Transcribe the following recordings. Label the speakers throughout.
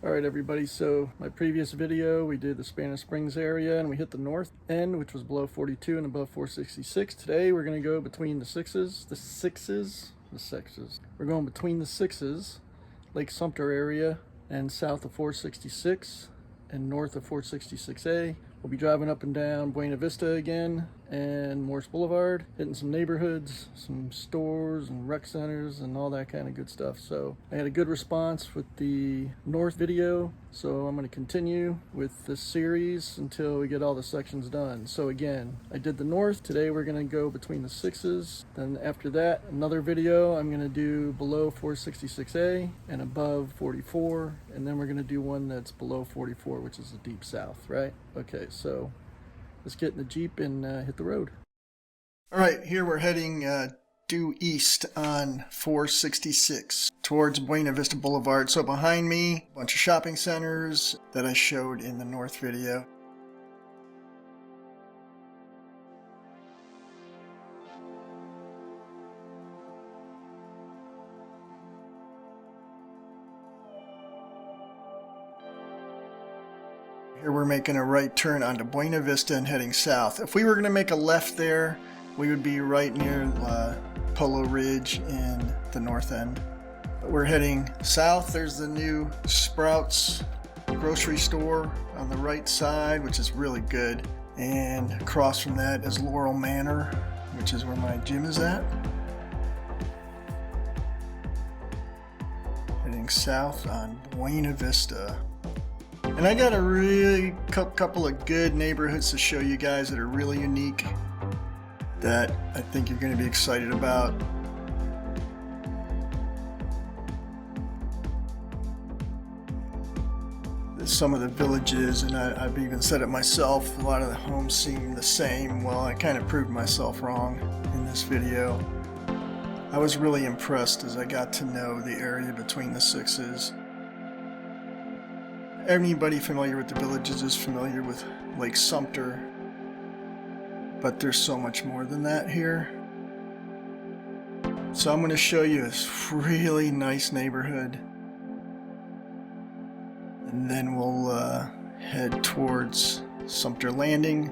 Speaker 1: Alright everybody, so my previous video we did the Spanish Springs area and we hit the north end, which was below 42 and above 466. Today we're going to go between the sixes. We're going between the sixes, Lake Sumter area, and south of 466 and north of 466A. We'll be driving up and down Buena Vista again and Morse Boulevard, hitting some neighborhoods, some stores and rec centers and all that kind of good stuff. So I had a good response with the north video, so I'm going to continue with this series until we get all the sections done. So again, I did the north. Today we're going to go between the sixes. Then after that, another video I'm going to do below 466A and above 44, and then we're going to do one that's below 44, which is the deep south, right? Okay, so let's get in the Jeep and hit the road. All right, here we're heading due east on 466 towards Buena Vista Boulevard. So behind me, a bunch of shopping centers that I showed in the north video. Here we're making a right turn onto Buena Vista and heading south. If we were going to make a left there, we would be right near Polo Ridge in the north end. But we're heading south. There's the new Sprouts grocery store on the right side, which is really good. And across from that is Laurel Manor, which is where my gym is at. Heading south on Buena Vista. And I got a really couple of good neighborhoods to show you guys that are really unique that I think you're going to be excited about. Some of the villages, and I've even said it myself, a lot of the homes seem the same. Well, I kind of proved myself wrong in this video. I was really impressed as I got to know the area between the sixes. Anybody familiar with the villages is familiar with Lake Sumter, but there's so much more than that here. So I'm going to show you this really nice neighborhood, and then we'll head towards Sumter Landing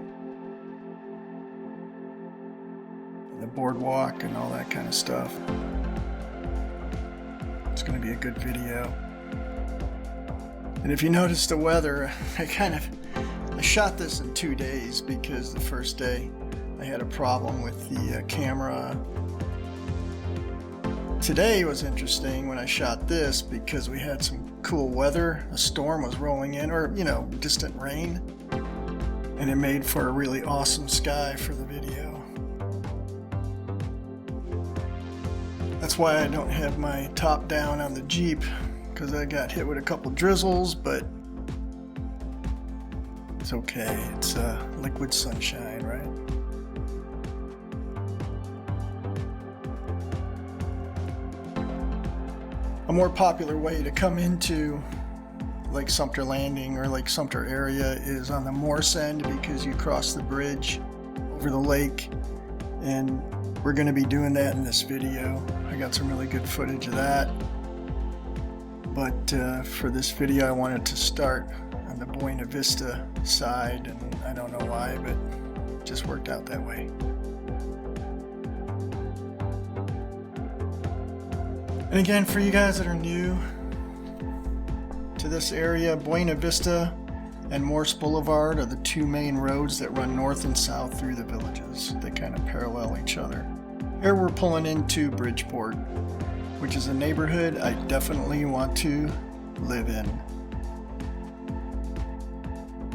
Speaker 1: and the Boardwalk and all that kind of stuff. It's going to be a good video. And if you notice the weather, I shot this in 2 days because the first day I had a problem with the camera. Today was interesting when I shot this because we had some cool weather. A storm was rolling in, or distant rain, and it made for a really awesome sky for the video. That's why I don't have my top down on the Jeep, because I got hit with a couple drizzles, but it's okay. It's liquid sunshine, right? A more popular way to come into Lake Sumter Landing or Lake Sumter area is on the Morse end, because you cross the bridge over the lake, and we're going to be doing that in this video. I got some really good footage of that. But for this video I wanted to start on the Buena Vista side, and I don't know why, but it just worked out that way. And again, for you guys that are new to this area, Buena Vista and Morse Boulevard are the two main roads that run north and south through the villages. They kind of parallel each other. Here we're pulling into Bridgeport, which is a neighborhood I definitely want to live in.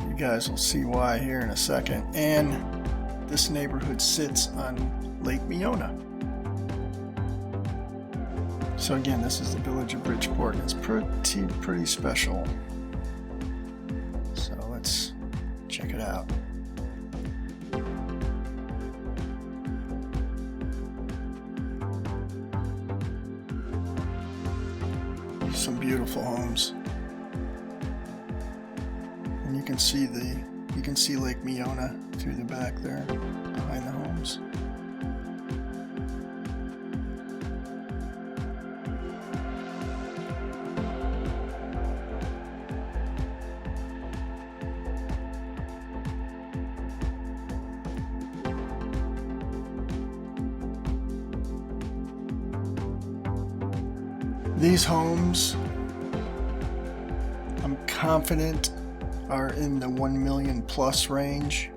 Speaker 1: You guys will see why here in a second. And this neighborhood sits on Lake Miona. So again, this is the village of Bridgeport, and it's pretty special. So let's check it out. Some beautiful homes, and you can see Lake Miona through the back there behind the homes. These homes, I'm confident, are in the 1 million plus range.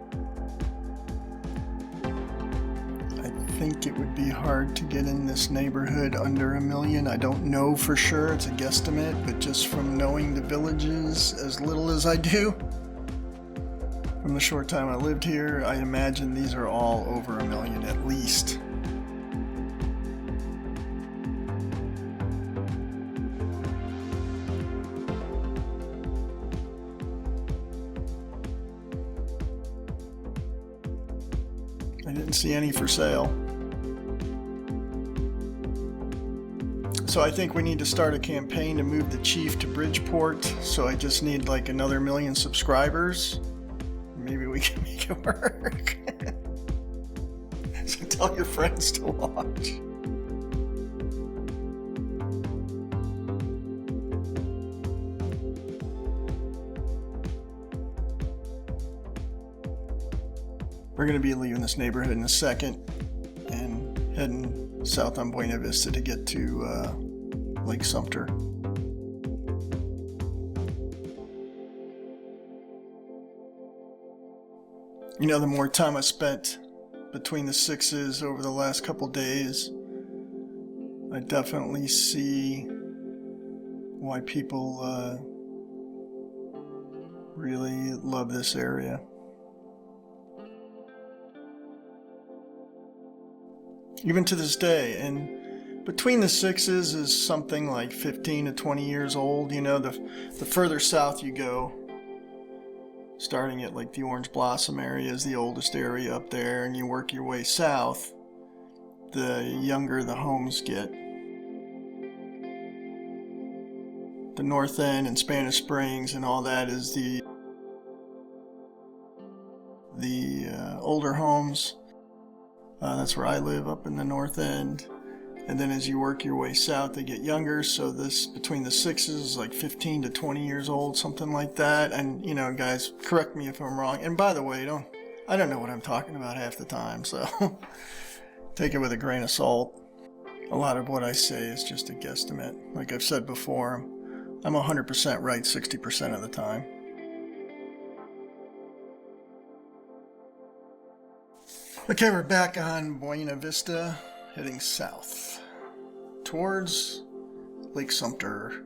Speaker 1: I think it would be hard to get in this neighborhood under $1 million. I don't know for sure, it's a guesstimate, but just from knowing the villages as little as I do, from the short time I lived here, I imagine these are all over $1 million at least. I didn't see any for sale. So I think we need to start a campaign to move the chief to Bridgeport. So I just need like another 1 million subscribers. Maybe we can make it work. So tell your friends to watch. We're going to be leaving this neighborhood in a second and heading south on Buena Vista to get to Lake Sumter. You know, the more time I spent between the sixes over the last couple days, I definitely see why people really love this area. Even to this day, and between the sixes is something like 15 to 20 years old. You know, the further south you go, starting at like the Orange Blossom area is the oldest area up there, and you work your way south, the younger the homes get. The North End and Spanish Springs and all that is the older homes. That's where I live, up in the North End. And then as you work your way south, they get younger. So this, between the sixes, is like 15 to 20 years old, something like that. And, you know, guys, correct me if I'm wrong. And by the way, I don't know what I'm talking about half the time, so take it with a grain of salt. A lot of what I say is just a guesstimate. Like I've said before, I'm 100% right 60% of the time. Okay, we're back on Buena Vista, heading south towards Lake Sumter.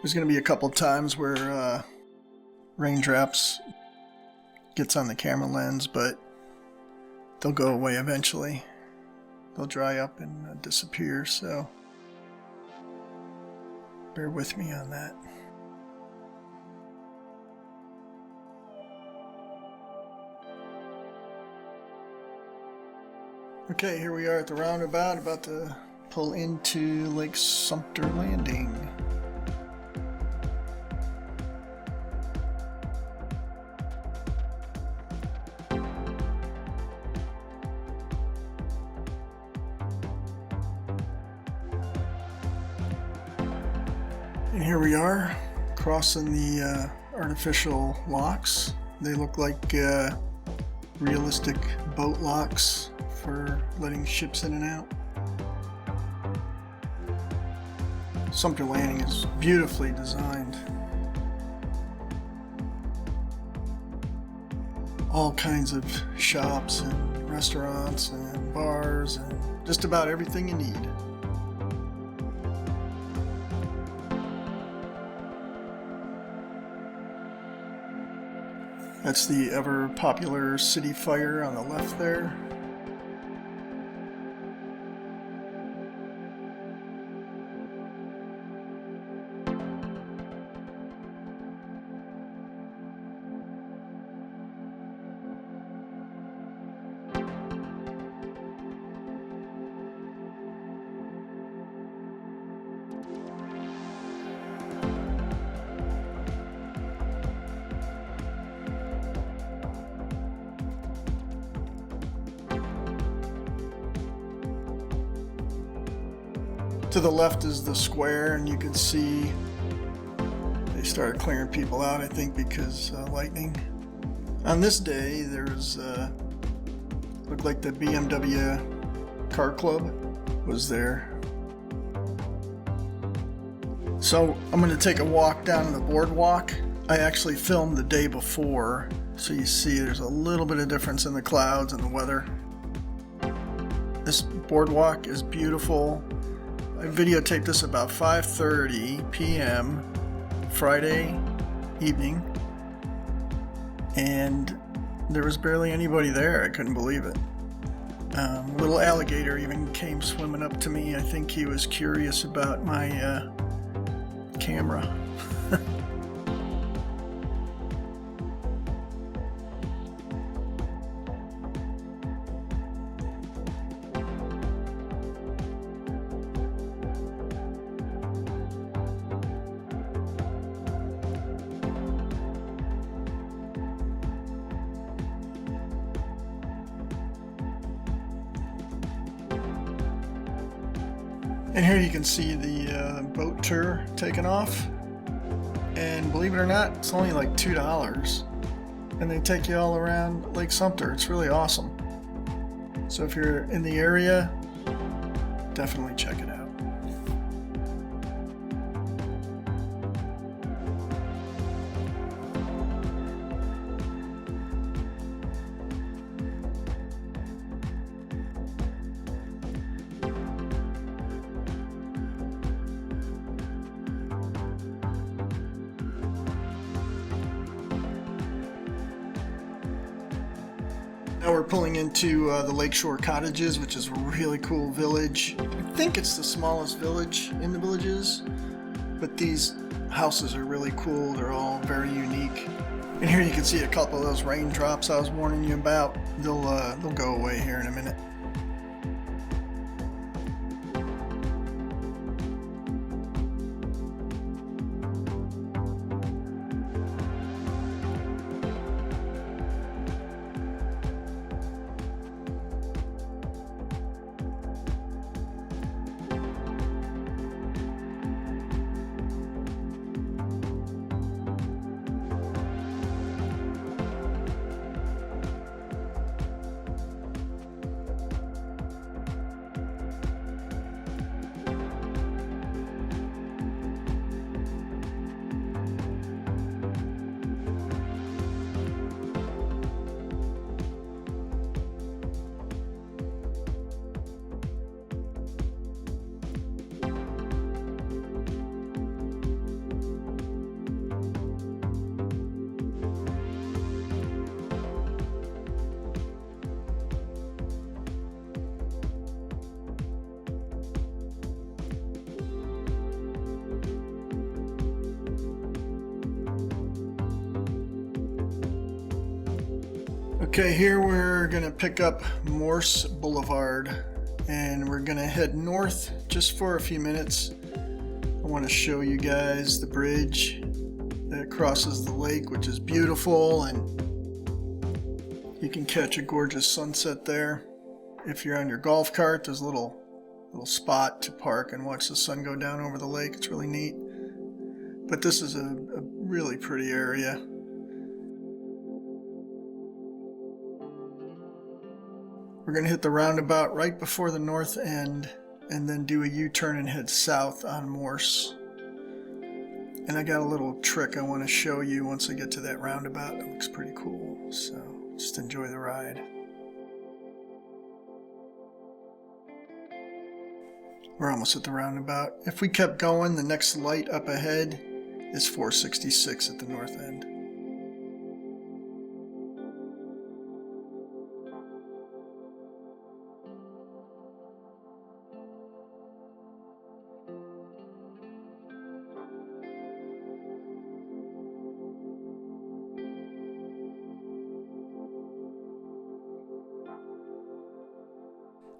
Speaker 1: There's going to be a couple times where raindrops gets on the camera lens, but they'll go away eventually. They'll dry up and disappear, so bear with me on that. Okay, here we are at the roundabout, about to pull into Lake Sumter Landing. And here we are, crossing the artificial locks. They look like realistic boat locks for letting ships in and out. Sumter Landing is beautifully designed. All kinds of shops and restaurants and bars and just about everything you need. That's the ever popular City Fire on the left there. To the left is the square, and you can see they started clearing people out, I think, because lightning. On this day, there's looked like the BMW car club was there. So I'm going to take a walk down the boardwalk. I actually filmed the day before, so you see there's a little bit of difference in the clouds and the weather. This boardwalk is beautiful. I videotaped this about 5:30 p.m. Friday evening, and there was barely anybody there. I couldn't believe it. Little alligator even came swimming up to me. I think he was curious about my camera. And here you can see the boat tour taking off. And believe it or not, it's only like $2. And they take you all around Lake Sumter. It's really awesome. So if you're in the area, definitely check it out. Now we're pulling into the Lakeshore Cottages, which is a really cool village. I think it's the smallest village in the villages, but these houses are really cool. They're all very unique. And here you can see a couple of those raindrops I was warning you about. They'll go away here in a minute. Okay, here we're gonna pick up Morse Boulevard and we're gonna head north just for a few minutes. I want to show you guys the bridge that crosses the lake, which is beautiful, and you can catch a gorgeous sunset there. If you're on your golf cart, there's a little spot to park and watch the sun go down over the lake. It's really neat. But this is a really pretty area. We're going to hit the roundabout right before the north end and then do a U-turn and head south on Morse. And I got a little trick I want to show you once I get to that roundabout. It looks pretty cool, so just enjoy the ride. We're almost at the roundabout. If we kept going, the next light up ahead is 466 at the north end.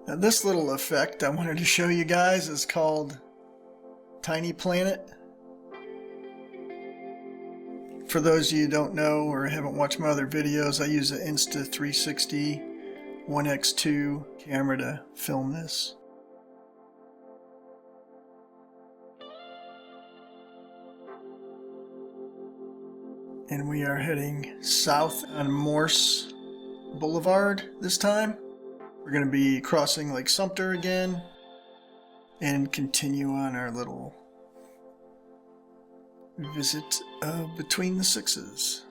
Speaker 1: Now this little effect I wanted to show you guys is called Tiny Planet. For those of you who don't know or haven't watched my other videos, I use an Insta360 1x2 camera to film this. and we are heading south on Morse Boulevard this time. We're going to be crossing Lake Sumter again and continue on our little visit of Between the Sixes.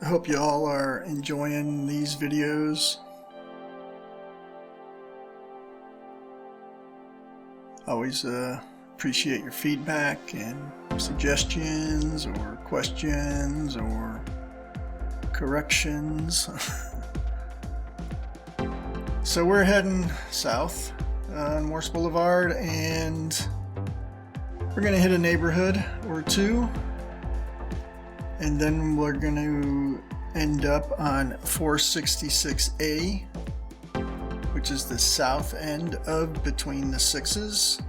Speaker 1: I hope you all are enjoying these videos. Always appreciate your feedback and suggestions or questions or corrections. So we're heading south on Morse Boulevard, and we're going to hit a neighborhood or two. And then we're going to end up on 466A, which is the south end of Between the Sixes.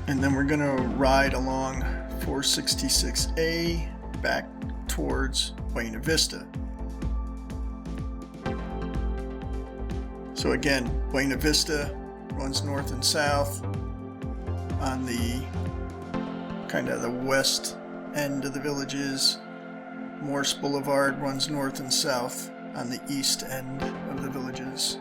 Speaker 1: And then we're going to ride along 466A back towards Buena Vista. So again, Buena Vista runs north and south on the kind of the west end of the villages. Morse Boulevard runs north and south on the east end of the villages.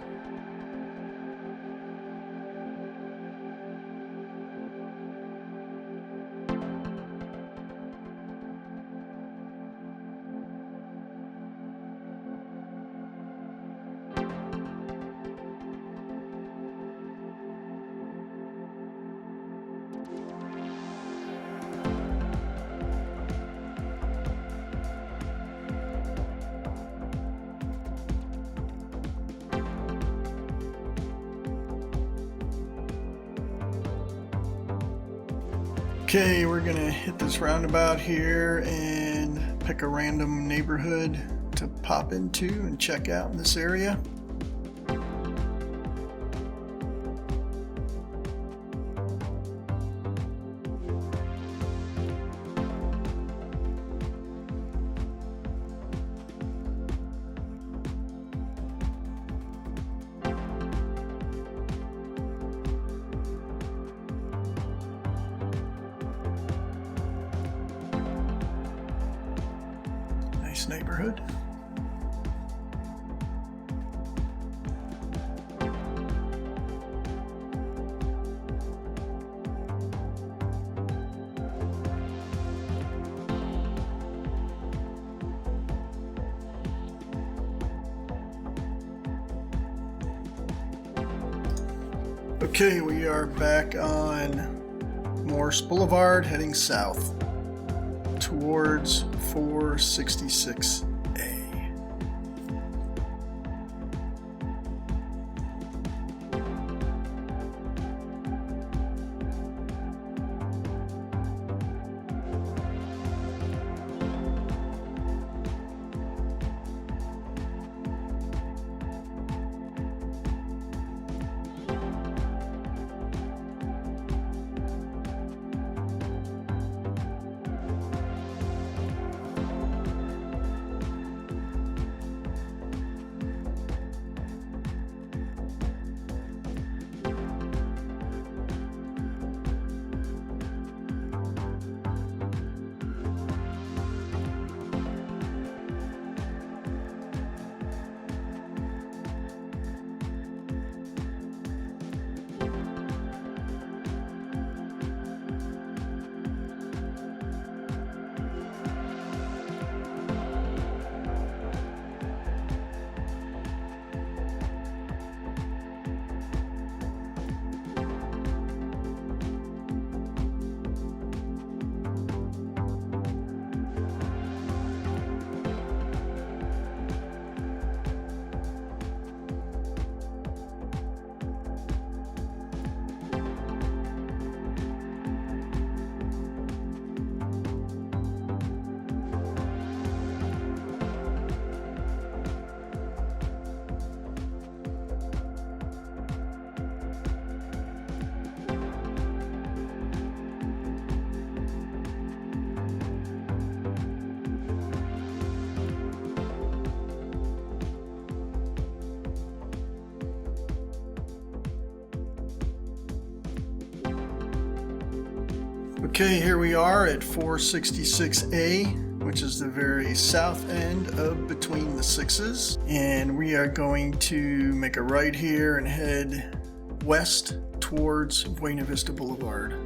Speaker 1: Okay, we're gonna hit this roundabout here and pick a random neighborhood to pop into and check out in this area. Nice neighborhood. Okay, we are back on Morse Boulevard heading south towards 466A. Okay, here we are at 466A, which is the very south end of Between the Sixes, and we are going to make a right here and head west towards Buena Vista Boulevard.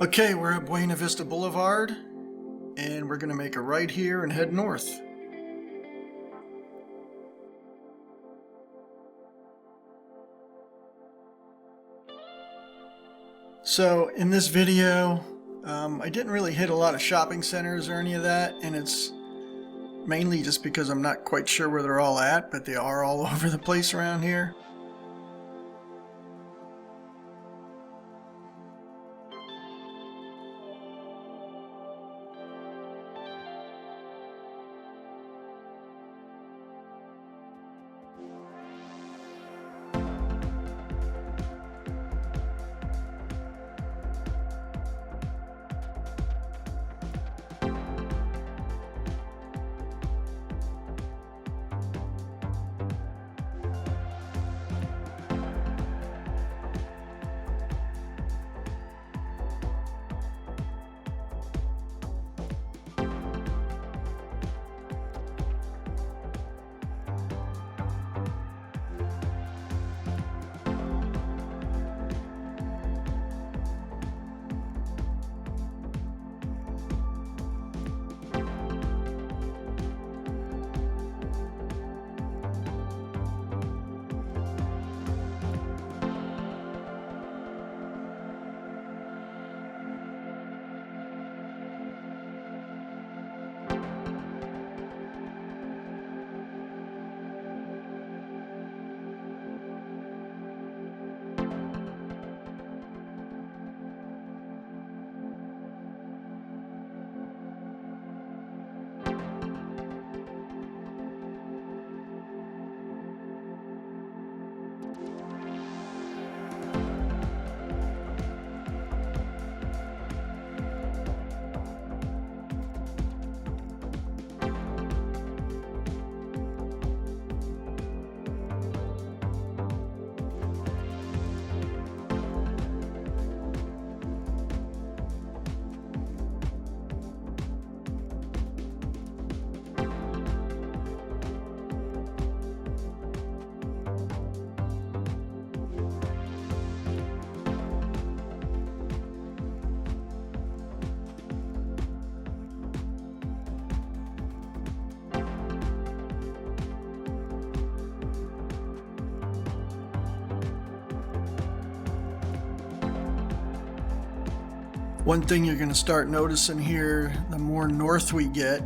Speaker 1: Okay, we're at Buena Vista Boulevard, and we're going to make a right here and head north. So in this video, I didn't really hit a lot of shopping centers or any of that, and it's mainly just because I'm not quite sure where they're all at, but they are all over the place around here. One thing you're going to start noticing here, the more north we get,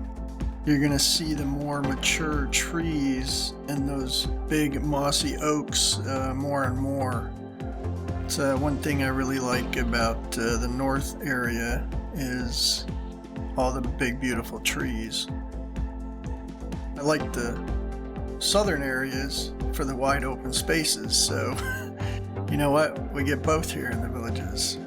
Speaker 1: you're going to see the more mature trees and those big mossy oaks more and more. It's one thing I really like about the north area is all the big beautiful trees. I like the southern areas for the wide open spaces, so You know what? We get both here in the Villages.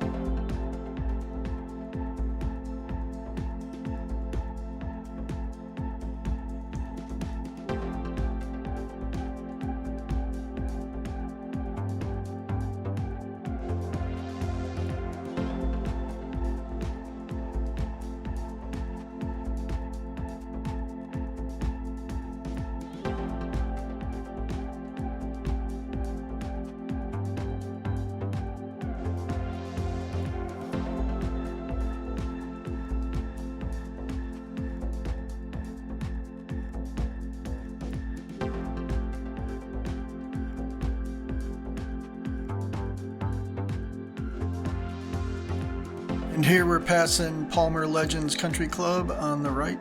Speaker 1: And here we're passing Palmer Legends Country Club on the right.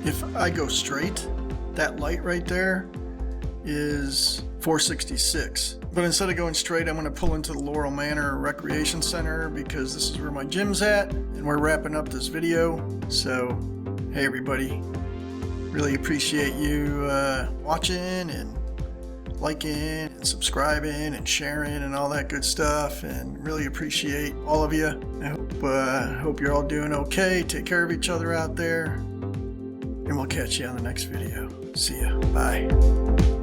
Speaker 1: If I go straight, that light right there is 466. But instead of going straight, I'm going to pull into the Laurel Manor Recreation Center because this is where my gym's at, and we're wrapping up this video. So, hey everybody, really appreciate you watching and liking and subscribing and sharing and all that good stuff, and really appreciate all of you. I hope you're all doing okay. Take care of each other out there. And we'll catch you on the next video. See ya. Bye.